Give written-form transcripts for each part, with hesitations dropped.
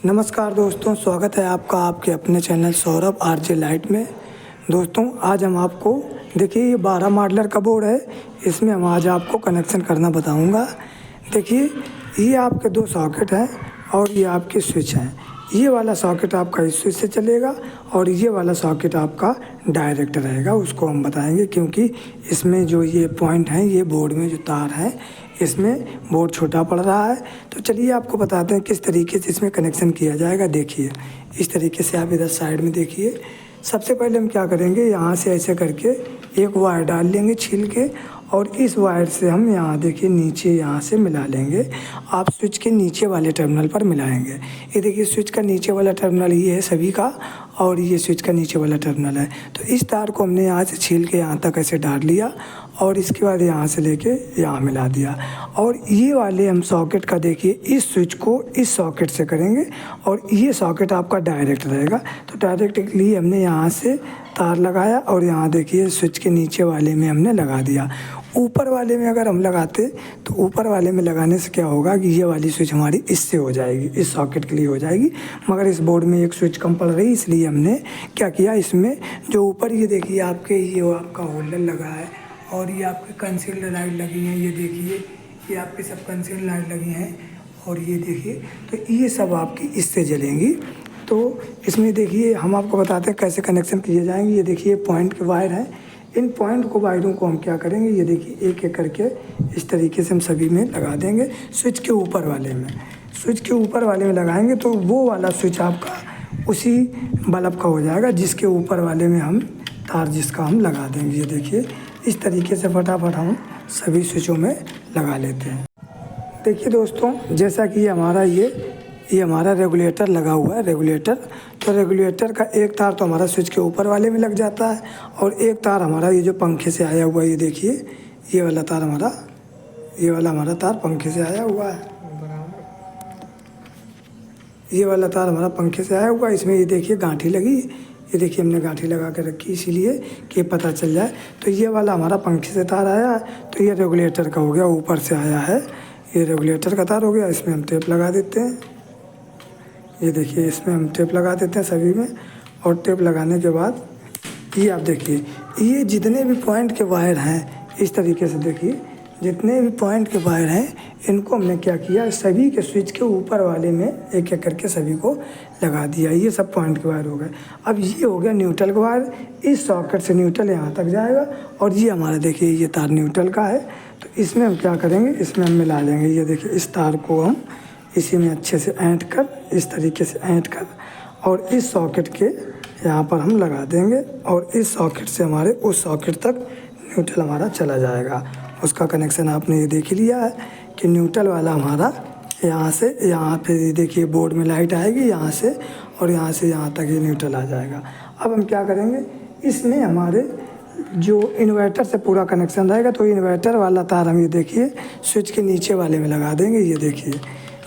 नमस्कार दोस्तों, स्वागत है आपका आपके अपने चैनल सौरभ आरजे लाइट में। दोस्तों आज हम आपको देखिए ये 12 मॉडलर का बोर्ड है। इसमें हम आज आपको कनेक्शन करना बताऊंगा। देखिए ये आपके 2 सॉकेट हैं और ये आपके स्विच हैं। ये वाला सॉकेट आपका इस स्विच से चलेगा और ये वाला सॉकेट आपका डायरेक्ट रहेगा, उसको हम बताएंगे क्योंकि इसमें जो ये पॉइंट हैं, ये बोर्ड में जो तार हैं इसमें बोर्ड छोटा पड़ रहा है। तो चलिए आपको बताते हैं किस तरीके से इसमें कनेक्शन किया जाएगा। देखिए इस तरीके से आप इधर साइड में देखिए। सबसे पहले हम क्या करेंगे, यहाँ से ऐसे करके एक वायर डाल लेंगे छील के और इस वायर से हम यहाँ देखिए नीचे यहाँ से मिला लेंगे। आप स्विच के नीचे वाले टर्मिनल पर मिलाएंगे। ये देखिए स्विच का नीचे वाला टर्मिनल ये है सभी का और ये स्विच का नीचे वाला टर्मिनल है। तो इस तार को हमने यहाँ से छील के यहाँ तक ऐसे डाल लिया और इसके बाद यहाँ से लेके यहाँ मिला दिया। और ये वाले हम सॉकेट का देखिए इस स्विच को इस सॉकेट से करेंगे और ये सॉकेट आपका डायरेक्ट रहेगा। तो डायरेक्ट के लिए हमने यहाँ से तार लगाया और यहाँ देखिए स्विच के नीचे वाले में हमने लगा दिया। ऊपर वाले में अगर हम लगाते तो ऊपर वाले में लगाने से क्या होगा कि ये वाली स्विच हमारी इससे हो जाएगी, इस सॉकेट के लिए हो जाएगी। मगर इस बोर्ड में एक स्विच कम पड़ रही, इसलिए हमने क्या किया, इसमें जो ऊपर ये देखिए आपके ये आपका होल्डर लगा है और ये आपके कंसील्ड लाइट लगी हैं। ये देखिए ये आपके सब कंसील्ड लाइट लगी हैं और ये देखिए तो ये सब आपकी इससे जलेंगी। तो इसमें देखिए हम आपको बताते हैं कैसे कनेक्शन किए जाएंगे। ये देखिए पॉइंट के वायर हैं, इन पॉइंट को वायरों को हम क्या करेंगे, ये देखिए एक एक करके इस तरीके से हम सभी में लगा देंगे। स्विच के ऊपर वाले में, स्विच के ऊपर वाले में लगाएंगे तो वो वाला स्विच आपका उसी बल्ब का हो जाएगा जिसके ऊपर वाले में हम तार जिसका हम लगा देंगे। ये देखिए इस तरीके से फटाफट हम सभी स्विचों में लगा लेते हैं। देखिए दोस्तों जैसा कि ये हमारा रेगुलेटर लगा हुआ है। रेगुलेटर तो रेगुलेटर का एक तार तो हमारा स्विच के ऊपर वाले में लग जाता है और एक तार हमारा ये जो पंखे से आया हुआ है, ये देखिए ये वाला तार हमारा, ये वाला हमारा तार पंखे से आया हुआ है। ये वाला तार हमारा पंखे से आया हुआ है। इसमें ये देखिए गांठी लगी, ये देखिए हमने गांठी लगा के रखी इसीलिए कि पता चल जाए। तो ये वाला हमारा पंखे से तार आया है तो ये रेगुलेटर का हो गया, ऊपर से आया है, ये रेगुलेटर का तार हो गया। इसमें हम टेप लगा देते हैं। ये देखिए इसमें हम टेप लगा देते हैं सभी में और टेप लगाने के बाद ये आप देखिए ये जितने भी पॉइंट के वायर हैं इस तरीके से देखिए जितने भी पॉइंट के वायर हैं इनको हमने क्या किया, सभी के स्विच के ऊपर वाले में एक एक करके सभी को लगा दिया। ये सब पॉइंट के वायर हो गए। अब ये हो गया न्यूट्रल का वायर, इस सॉकेट से न्यूट्रल यहाँ तक जाएगा और ये हमारा देखिए ये तार न्यूट्रल का है। तो इसमें हम क्या करेंगे, इसमें हम मिला लेंगे। ये देखिए इस तार को हम इसी में अच्छे से ऐंठ कर, इस तरीके से ऐंठ कर और इस सॉकेट के यहाँ पर हम लगा देंगे और इस सॉकेट से हमारे उस सॉकेट तक न्यूट्रल हमारा चला जाएगा। उसका कनेक्शन आपने ये देख लिया है कि न्यूट्रल वाला हमारा यहाँ से यहाँ पे देखिए बोर्ड में लाइट आएगी यहाँ से और यहाँ से यहाँ तक ये न्यूट्रल आ जाएगा। अब हम क्या करेंगे, इसमें हमारे जो इन्वर्टर से पूरा कनेक्शन रहेगा तो इन्वर्टर वाला तार हम ये देखिए स्विच के नीचे वाले में लगा देंगे। ये देखिए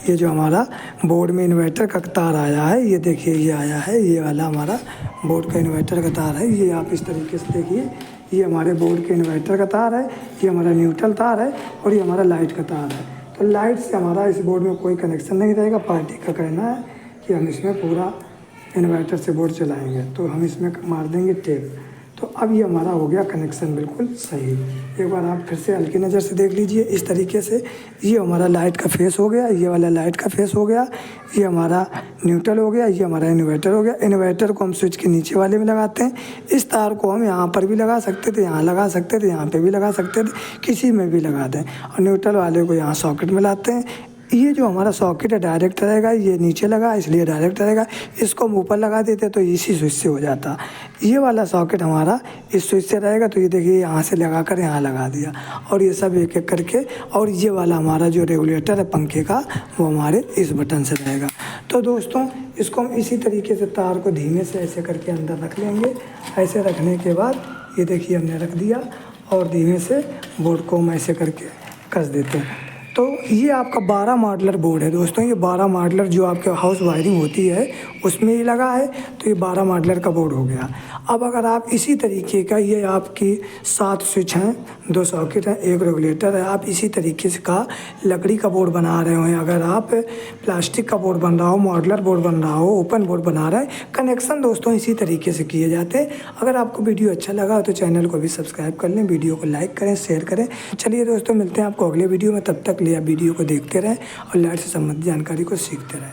ये जो हमारा बोर्ड में इन्वर्टर का तार आया है, ये देखिए ये आया है, ये वाला हमारा बोर्ड का इन्वर्टर का तार है। ये आप इस तरीके से देखिए ये हमारे बोर्ड के इन्वर्टर का तार है, ये हमारा न्यूट्रल तार है और ये हमारा लाइट का तार है। तो लाइट से हमारा इस बोर्ड में कोई कनेक्शन नहीं रहेगा। पार्टी का कहना है कि हम इसमें पूरा इन्वर्टर से बोर्ड चलाएँगे तो हम इसमें मार देंगे टेप। तो अब ये हमारा हो गया कनेक्शन बिल्कुल सही। एक बार आप फिर से हल्की नज़र से देख लीजिए इस तरीके से। ये हमारा लाइट का फेस हो गया, ये वाला लाइट का फेस हो गया, ये हमारा न्यूट्रल हो गया, ये हमारा इन्वर्टर हो गया। इन्वर्टर को हम स्विच के नीचे वाले में लगाते हैं। इस तार को हम यहाँ पर भी लगा सकते थे, यहाँ लगा सकते थे, यहाँ पे भी लगा सकते थे, किसी में भी लगा दें और न्यूट्रल वाले को यहाँ सॉकेट में लाते हैं। ये जो हमारा सॉकेट है डायरेक्ट रहेगा, ये नीचे लगा इसलिए डायरेक्ट रहेगा। इसको हम ऊपर लगा देते तो इसी स्विच से हो जाता। ये वाला सॉकेट हमारा इस स्विच से रहेगा तो ये देखिए यहाँ से लगा कर यहाँ लगा दिया और ये सब एक एक करके। और ये वाला हमारा जो रेगुलेटर है पंखे का वो हमारे इस बटन से रहेगा। तो दोस्तों इसको हम इसी तरीके से तार को धीमे से ऐसे करके अंदर रख लेंगे। ऐसे रखने के बाद ये देखिए हमने रख दिया और धीमे से बोर्ड को हम ऐसे करके कस देते हैं। तो ये आपका 12 मॉडलर बोर्ड है दोस्तों। ये 12 मॉडलर जो आपके हाउस वायरिंग होती है उसमें ही लगा है, तो ये 12 मॉडलर का बोर्ड हो गया। अब अगर आप इसी तरीके का, ये आपकी 7 स्विच हैं, 2 सॉकेट हैं, 1 रेगुलेटर है, आप इसी तरीके से का लकड़ी का बोर्ड बना रहे हो, अगर आप प्लास्टिक का बोर्ड बन रहा हो, मॉडलर बोर्ड बन रहा हो, ओपन बोर्ड बना रहे हैं, कनेक्शन दोस्तों इसी तरीके से किए जाते हैं। अगर आपको वीडियो अच्छा लगा तो चैनल को भी सब्सक्राइब कर लें, वीडियो को लाइक करें, शेयर करें। चलिए दोस्तों, मिलते हैं आपको अगले वीडियो में। तब तक लिए आप वीडियो को देखते रहें और लाइट से संबंधित जानकारी को सीखते रहें।